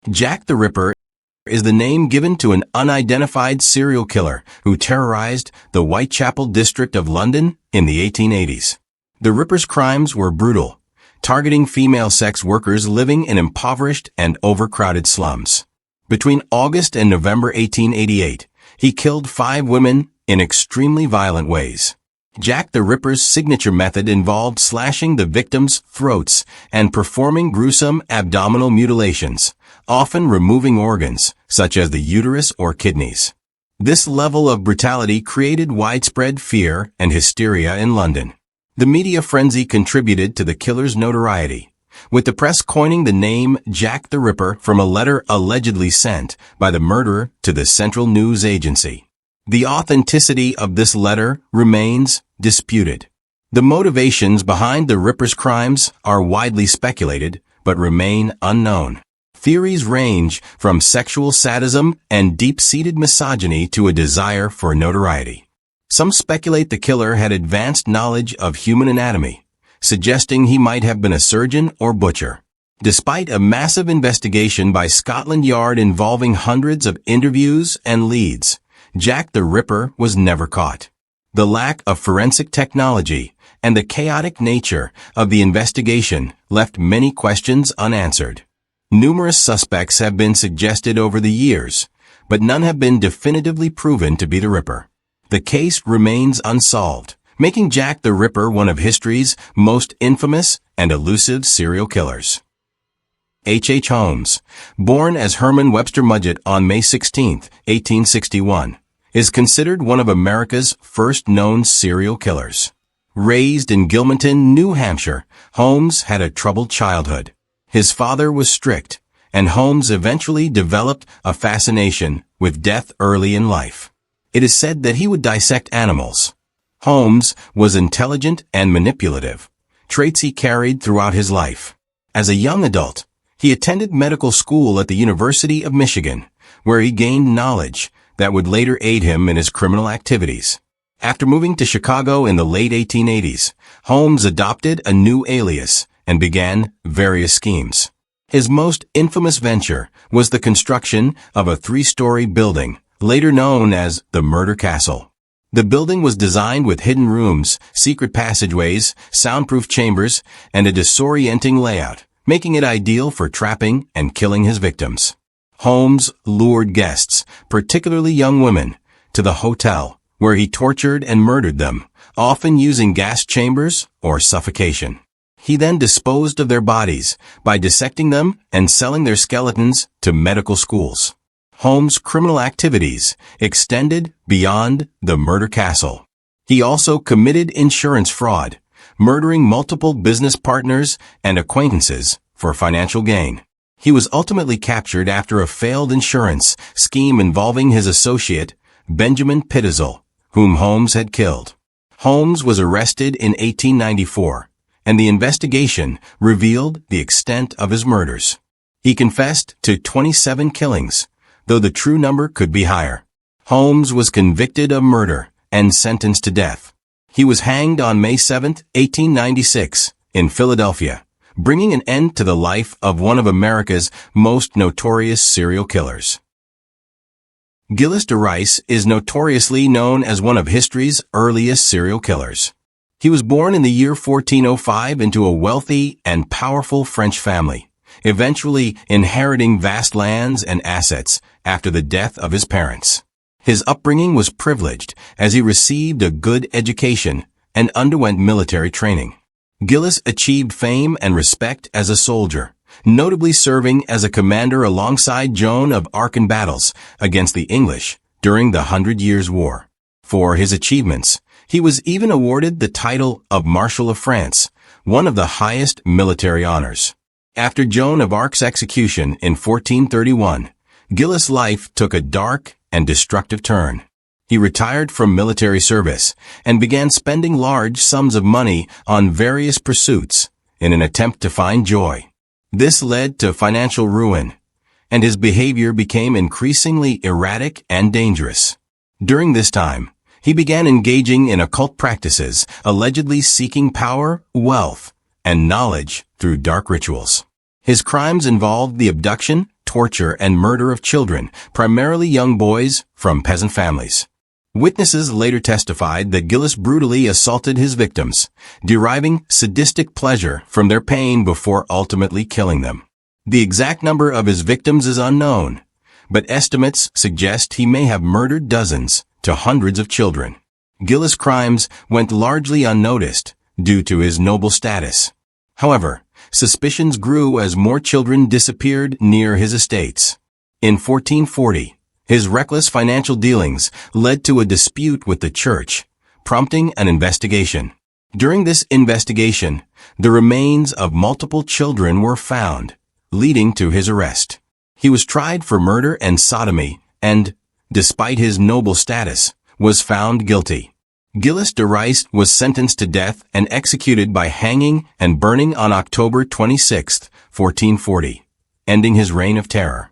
Jack the Ripper is the name given to an unidentified serial killer who terrorized the Whitechapel district of London in the 1880s. The Ripper's crimes were brutal, targeting female sex workers living in impoverished and overcrowded slums. Between August and November 1888, he killed 5 women in extremely violent ways. Jack the Ripper's signature method involved slashing the victims' throats and performing gruesome abdominal mutilations, often removing organs, such as the uterus or kidneys. This level of brutality created widespread fear and hysteria in London. The media frenzy contributed to the killer's notoriety, with the press coining the name Jack the Ripper from a letter allegedly sent by the murderer to the Central News Agency. The authenticity of this letter remains disputed. The motivations behind the Ripper's crimes are widely speculated, but remain unknown. Theories range from sexual sadism and deep-seated misogyny to a desire for notoriety. Some speculate the killer had advanced knowledge of human anatomy, suggesting he might have been a surgeon or butcher. Despite a massive investigation by Scotland Yard involving hundreds of interviews and leads, Jack the Ripper was never caught. The lack of forensic technology and the chaotic nature of the investigation left many questions unanswered. Numerous suspects have been suggested over the years, but none have been definitively proven to be the Ripper. The case remains unsolved, making Jack the Ripper one of history's most infamous and elusive serial killers. H. Holmes, born as Herman Webster Mudgett on May 16, 1861, is considered one of America's first known serial killers. Raised in Gilmanton, New Hampshire, Holmes had a troubled childhood. His father was strict, and Holmes eventually developed a fascination with death early in life. It is said that he would dissect animals. Holmes was intelligent and manipulative, traits he carried throughout his life. As a young adult, he attended medical school at the University of Michigan, where he gained knowledge that would later aid him in his criminal activities. After moving to Chicago in the late 1880s, Holmes adopted a new alias and began various schemes. His most infamous venture was the construction of a 3-story building, later known as the Murder Castle. The building was designed with hidden rooms, secret passageways, soundproof chambers, and a disorienting layout, making it ideal for trapping and killing his victims. Holmes lured guests, particularly young women, to the hotel, where he tortured and murdered them, often using gas chambers or suffocation. He then disposed of their bodies by dissecting them and selling their skeletons to medical schools. Holmes' criminal activities extended beyond the Murder Castle. He also committed insurance fraud, murdering multiple business partners and acquaintances for financial gain. He was ultimately captured after a failed insurance scheme involving his associate, Benjamin Pitezel, whom Holmes had killed. Holmes was arrested in 1894, and the investigation revealed the extent of his murders. He confessed to 27 killings, though the true number could be higher. Holmes was convicted of murder and sentenced to death. He was hanged on May 7, 1896, in Philadelphia, bringing an end to the life of one of America's most notorious serial killers. Gilles de Rais is notoriously known as one of history's earliest serial killers. He was born in the year 1405 into a wealthy and powerful French family, eventually inheriting vast lands and assets after the death of his parents. His upbringing was privileged as he received a good education and underwent military training. Gilles achieved fame and respect as a soldier, notably serving as a commander alongside Joan of Arc in battles against the English during the 100 Years' War. For his achievements, he was even awarded the title of Marshal of France, one of the highest military honors. After Joan of Arc's execution in 1431, Gilles' life took a dark and destructive turn. He retired from military service and began spending large sums of money on various pursuits in an attempt to find joy. This led to financial ruin, and his behavior became increasingly erratic and dangerous. During this time, he began engaging in occult practices, allegedly seeking power, wealth, and knowledge through dark rituals. His crimes involved the abduction, torture and murder of children, primarily young boys, from peasant families. Witnesses later testified that Gillis brutally assaulted his victims, deriving sadistic pleasure from their pain before ultimately killing them. The exact number of his victims is unknown, but estimates suggest he may have murdered dozens to hundreds of children. Gillis' crimes went largely unnoticed due to his noble status. However, suspicions grew as more children disappeared near his estates. In 1440, his reckless financial dealings led to a dispute with the church, prompting an investigation. During this investigation, the remains of multiple children were found, leading to his arrest. He was tried for murder and sodomy and, despite his noble status, was found guilty. Gillis de Rais was sentenced to death and executed by hanging and burning on October 26, 1440, ending his reign of terror.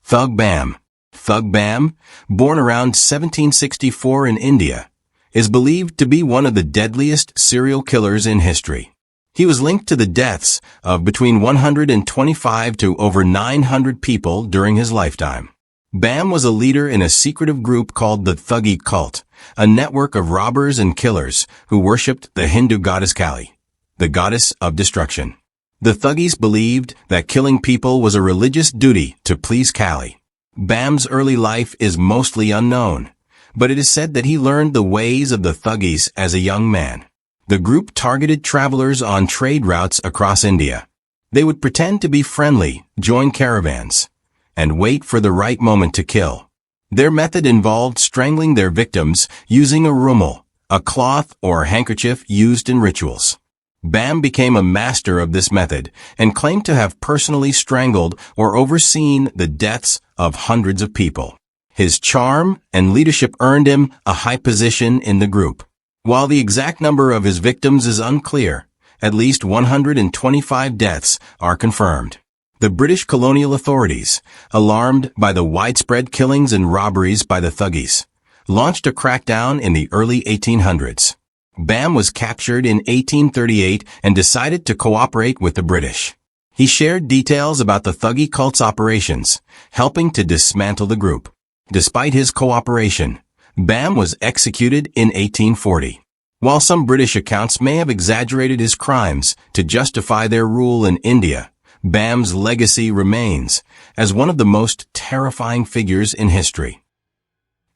Thug Bam. Thug Bam, born around 1764 in India, is believed to be one of the deadliest serial killers in history. He was linked to the deaths of between 125 to over 900 people during his lifetime. Bam was a leader in a secretive group called the Thuggee cult, a network of robbers and killers who worshipped the Hindu goddess Kali, the goddess of destruction. The Thuggees believed that killing people was a religious duty to please Kali. Bam's early life is mostly unknown, but it is said that he learned the ways of the Thuggees as a young man. The group targeted travelers on trade routes across India. They would pretend to be friendly, join caravans, and wait for the right moment to kill. Their method involved strangling their victims using a rumal, a cloth or handkerchief used in rituals. Bam became a master of this method and claimed to have personally strangled or overseen the deaths of hundreds of people. His charm and leadership earned him a high position in the group. While the exact number of his victims is unclear, at least 125 deaths are confirmed. The British colonial authorities, alarmed by the widespread killings and robberies by the Thuggees, launched a crackdown in the early 1800s. Bam was captured in 1838 and decided to cooperate with the British. He shared details about the Thuggee cult's operations, helping to dismantle the group. Despite his cooperation, Bam was executed in 1840. While some British accounts may have exaggerated his crimes to justify their rule in India, Bam's legacy remains as one of the most terrifying figures in history.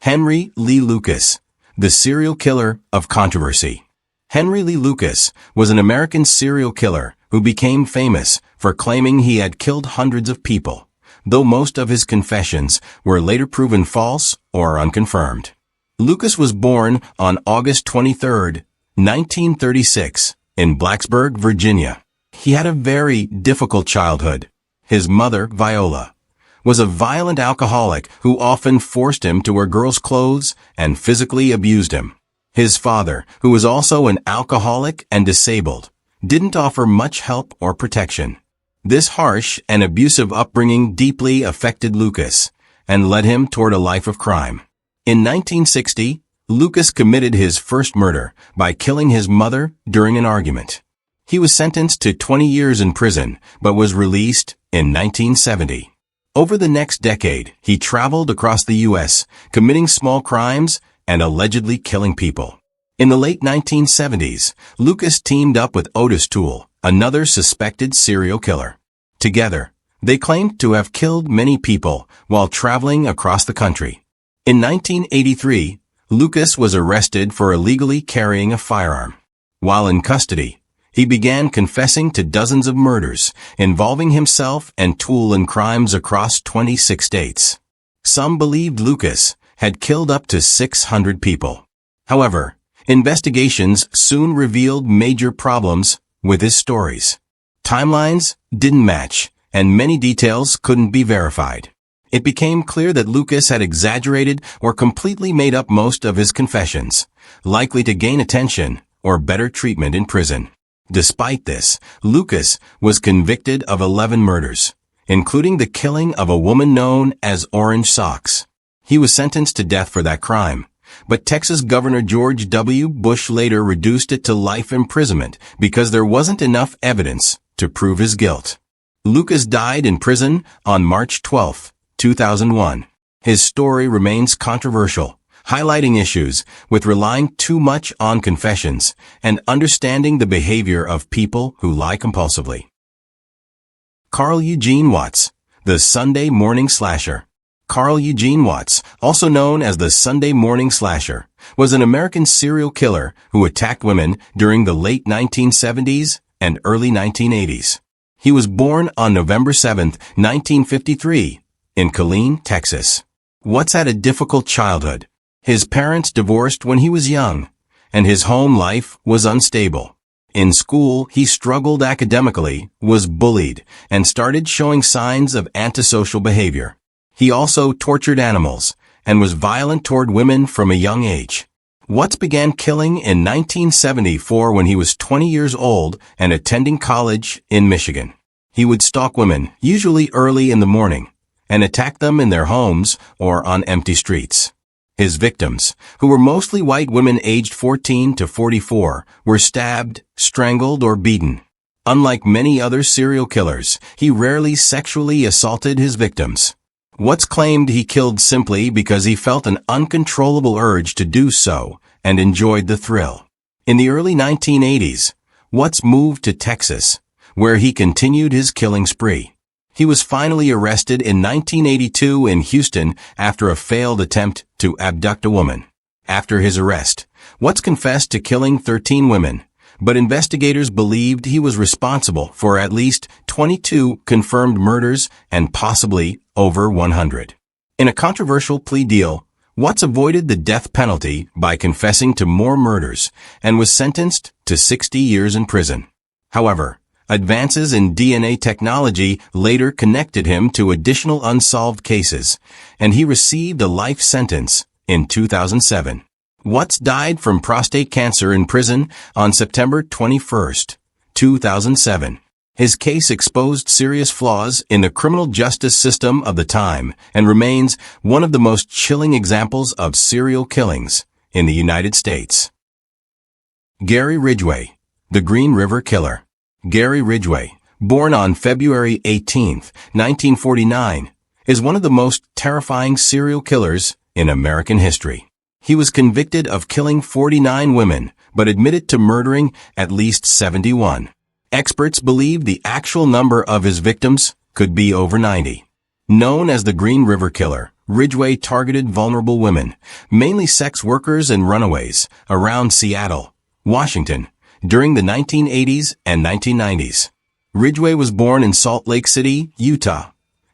Henry Lee Lucas, the serial killer of controversy. Henry Lee Lucas was an American serial killer who became famous for claiming he had killed hundreds of people, though most of his confessions were later proven false or unconfirmed. Lucas was born on August 23, 1936, in Blacksburg, Virginia. He had a very difficult childhood. His mother, Viola, was a violent alcoholic who often forced him to wear girls' clothes and physically abused him. His father, who was also an alcoholic and disabled, didn't offer much help or protection. This harsh and abusive upbringing deeply affected Lucas and led him toward a life of crime. In 1960, Lucas committed his first murder by killing his mother during an argument. He was sentenced to 20 years in prison, but was released in 1970. Over the next decade, he traveled across the U.S., committing small crimes and allegedly killing people. In the late 1970s, Lucas teamed up with Otis Toole, another suspected serial killer. Together, they claimed to have killed many people while traveling across the country. In 1983, Lucas was arrested for illegally carrying a firearm. While in custody, he began confessing to dozens of murders involving himself and Toole in crimes across 26 states. Some believed Lucas had killed up to 600 people. However, investigations soon revealed major problems with his stories. Timelines didn't match, and many details couldn't be verified. It became clear that Lucas had exaggerated or completely made up most of his confessions, likely to gain attention or better treatment in prison. Despite this, Lucas was convicted of 11 murders, including the killing of a woman known as Orange Socks. He was sentenced to death for that crime, but Texas Governor George W. Bush later reduced it to life imprisonment because there wasn't enough evidence to prove his guilt. Lucas died in prison on March 12, 2001. His story remains controversial, highlighting issues with relying too much on confessions and understanding the behavior of people who lie compulsively. Carl Eugene Watts, the Sunday Morning Slasher. Carl Eugene Watts, also known as the Sunday Morning Slasher, was an American serial killer who attacked women during the late 1970s and early 1980s. He was born on November 7, 1953, in Killeen, Texas. Watts had a difficult childhood. His parents divorced when he was young, and his home life was unstable. In school, he struggled academically, was bullied, and started showing signs of antisocial behavior. He also tortured animals and was violent toward women from a young age. Watts began killing in 1974 when he was 20 years old and attending college in Michigan. He would stalk women, usually early in the morning, and attack them in their homes or on empty streets. His victims, who were mostly white women aged 14 to 44, were stabbed, strangled, or beaten. Unlike many other serial killers, he rarely sexually assaulted his victims. Watts claimed he killed simply because he felt an uncontrollable urge to do so and enjoyed the thrill. In the early 1980s, Watts moved to Texas, where he continued his killing spree. He was finally arrested in 1982 in Houston after a failed attempt to abduct a woman. After his arrest, Watts confessed to killing 13 women, but investigators believed he was responsible for at least 22 confirmed murders and possibly over 100. In a controversial plea deal, Watts avoided the death penalty by confessing to more murders and was sentenced to 60 years in prison. However, advances in DNA technology later connected him to additional unsolved cases, and he received a life sentence in 2007. Watts died from prostate cancer in prison on September 21, 2007. His case exposed serious flaws in the criminal justice system of the time and remains one of the most chilling examples of serial killings in the United States. Gary Ridgway, the Green River Killer. Gary Ridgway, born on February 18, 1949, is one of the most terrifying serial killers in American history. He was convicted of killing 49 women, but admitted to murdering at least 71. Experts believe the actual number of his victims could be over 90. Known as the Green River Killer, Ridgway targeted vulnerable women, mainly sex workers and runaways, around Seattle, Washington, during the 1980s and 1990s. Ridgway was born in Salt Lake City, Utah,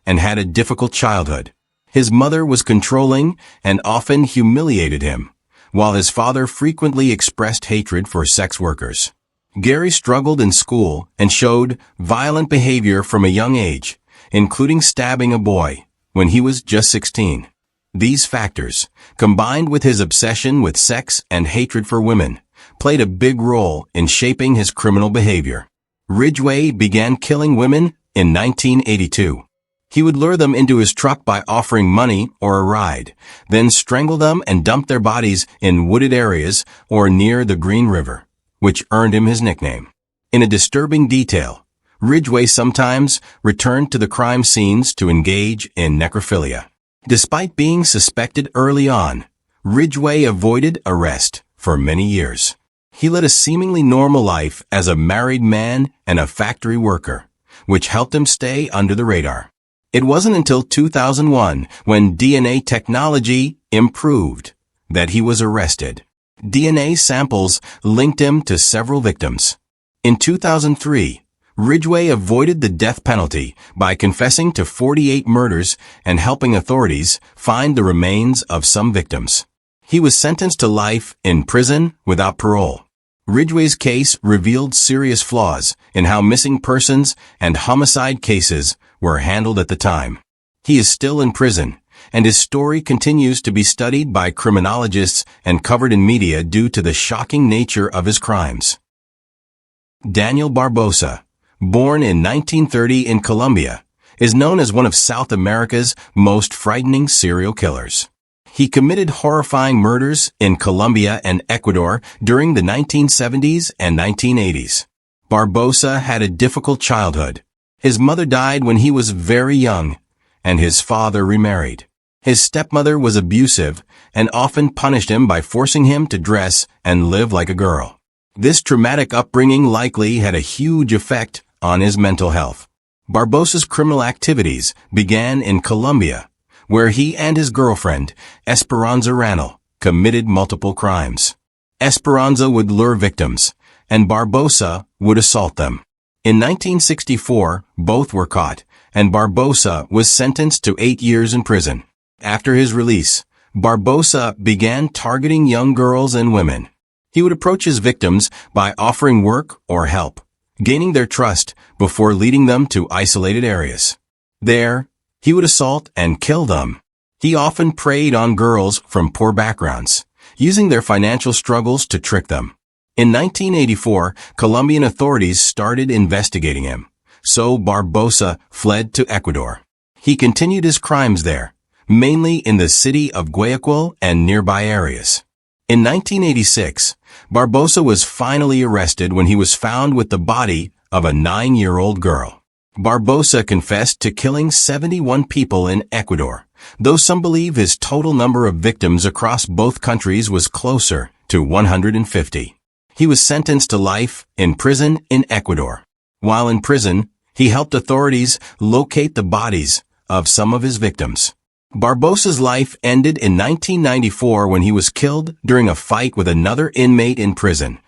and had a difficult childhood. His mother was controlling and often humiliated him, while his father frequently expressed hatred for sex workers. Gary struggled in school and showed violent behavior from a young age, including stabbing a boy when he was just 16. These factors, combined with his obsession with sex and hatred for women, played a big role in shaping his criminal behavior. Ridgway began killing women in 1982. He would lure them into his truck by offering money or a ride, then strangle them and dump their bodies in wooded areas or near the Green River, which earned him his nickname. In a disturbing detail, Ridgway sometimes returned to the crime scenes to engage in necrophilia. Despite being suspected early on, Ridgway avoided arrest for many years. He led a seemingly normal life as a married man and a factory worker, which helped him stay under the radar. It wasn't until 2001, when DNA technology improved, that he was arrested. DNA samples linked him to several victims. In 2003, Ridgway avoided the death penalty by confessing to 48 murders and helping authorities find the remains of some victims. He was sentenced to life in prison without parole. Ridgway's case revealed serious flaws in how missing persons and homicide cases were handled at the time. He is still in prison, and his story continues to be studied by criminologists and covered in media due to the shocking nature of his crimes. Daniel Barbosa, born in 1930 in Colombia, is known as one of South America's most frightening serial killers. He committed horrifying murders in Colombia and Ecuador during the 1970s and 1980s. Barbosa had a difficult childhood. His mother died when he was very young, and his father remarried. His stepmother was abusive and often punished him by forcing him to dress and live like a girl. This traumatic upbringing likely had a huge effect on his mental health. Barbosa's criminal activities began in Colombia, where he and his girlfriend, Esperanza Ranel, committed multiple crimes. Esperanza would lure victims, and Barbosa would assault them. In 1964, both were caught, and Barbosa was sentenced to 8 years in prison. After his release, Barbosa began targeting young girls and women. He would approach his victims by offering work or help, gaining their trust before leading them to isolated areas. There, he would assault and kill them. He often preyed on girls from poor backgrounds, using their financial struggles to trick them. In 1984, Colombian authorities started investigating him, so Barbosa fled to Ecuador. He continued his crimes there, mainly in the city of Guayaquil and nearby areas. In 1986, Barbosa was finally arrested when he was found with the body of a 9-year-old girl. Barbosa confessed to killing 71 people in Ecuador, though some believe his total number of victims across both countries was closer to 150. He was sentenced to life in prison in Ecuador. While in prison, he helped authorities locate the bodies of some of his victims. Barbosa's life ended in 1994 when he was killed during a fight with another inmate in prison,